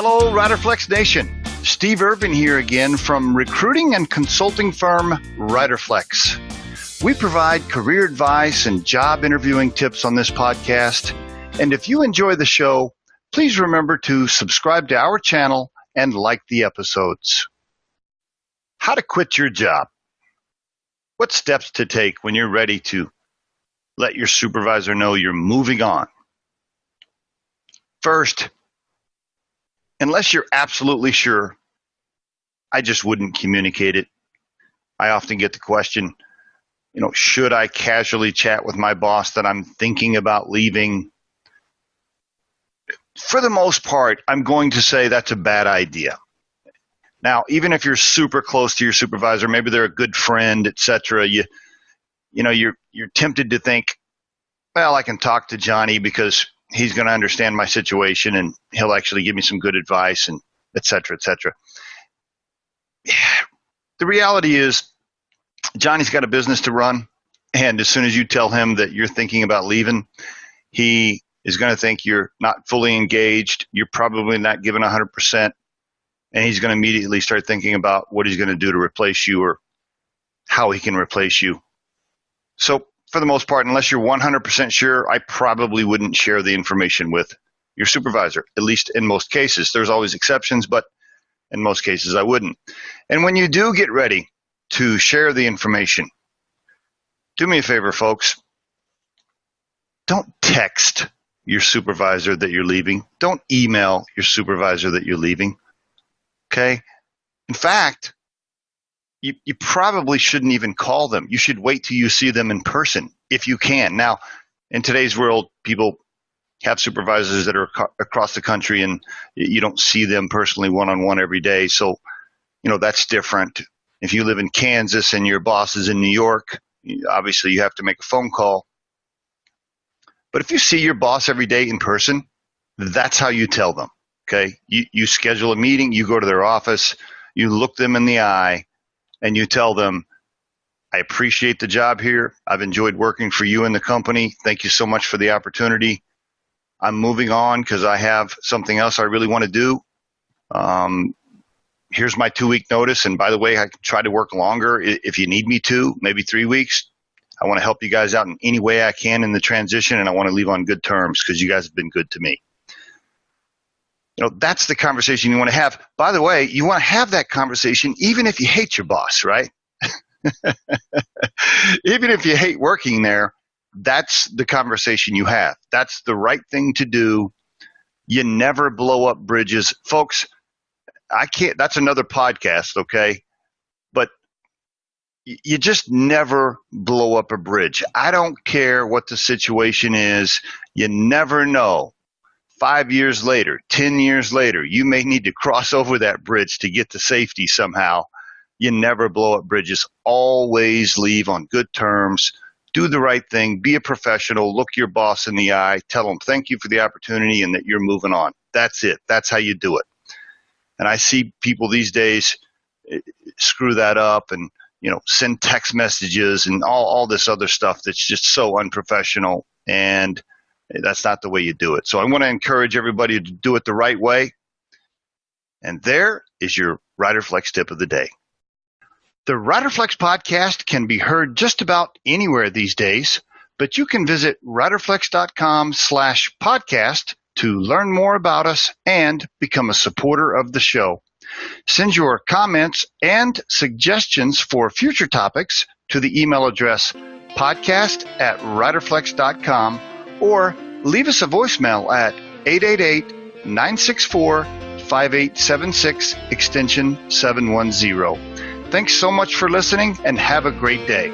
Hello, Riderflex Nation. Steve Irvin here again from recruiting and consulting firm Riderflex. We provide career advice and job interviewing tips on this podcast. And if you enjoy the show, please remember to subscribe to our channel and like the episodes. How to quit your job. What steps to take when you're ready to let your supervisor know you're moving on? First, unless you're absolutely sure, I just wouldn't communicate it. I often get the question, should I casually chat with my boss that I'm thinking about leaving? For the most part, I'm going to say that's a bad idea. Now, even if you're super close to your supervisor, maybe they're a good friend, etc., you're tempted to think, well, I can talk to Johnny because he's going to understand my situation and he'll actually give me some good advice and et cetera, et cetera. The reality is Johnny's got a business to run, and as soon as you tell him that you're thinking about leaving, he is going to think you're not fully engaged. You're probably not giving 100%, and he's going to immediately start thinking about what he's going to do to replace you or how he can replace you. So for the most part, unless you're 100% sure, I probably wouldn't share the information with your supervisor, at least in most cases. There's always exceptions, but in most cases I wouldn't. And when you do get ready to share the information, do me a favor, folks. Don't text your supervisor that you're leaving. Don't email your supervisor that you're leaving. Okay? In fact, you probably shouldn't even call them. You should wait till you see them in person if you can. Now, in today's world, people have supervisors that are across the country and you don't see them personally one-on-one every day. So, that's different. If you live in Kansas and your boss is in New York, obviously you have to make a phone call. But if you see your boss every day in person, that's how you tell them, okay? You schedule a meeting, you go to their office, you look them in the eye, and you tell them, I appreciate the job here. I've enjoyed working for you in the company. Thank you so much for the opportunity. I'm moving on because I have something else I really want to do. Here's my 2-week notice. And by the way, I can try to work longer if you need me to, maybe 3 weeks. I want to help you guys out in any way I can in the transition, and I want to leave on good terms because you guys have been good to me. That's the conversation you want to have. By the way, you want to have that conversation even if you hate your boss, right? Even if you hate working there, that's the conversation you have. That's the right thing to do. You never blow up bridges. Folks, that's another podcast, okay? But you just never blow up a bridge. I don't care what the situation is. You never know. 5 years later, 10 years later, you may need to cross over that bridge to get to safety somehow. You never blow up bridges. Always leave on good terms. Do the right thing. Be a professional. Look your boss in the eye. Tell them thank you for the opportunity and that you're moving on. That's it. That's how you do it. And I see people these days screw that up and send text messages and all this other stuff that's just so unprofessional, and that's not the way you do it. So I want to encourage everybody to do it the right way. And there is your Riderflex tip of the day. The Riderflex podcast can be heard just about anywhere these days, but you can visit riderflex.com/podcast to learn more about us and become a supporter of the show. Send your comments and suggestions for future topics to the email address podcast@riderflex.com or leave us a voicemail at 888-964-5876 extension 710. Thanks so much for listening and have a great day.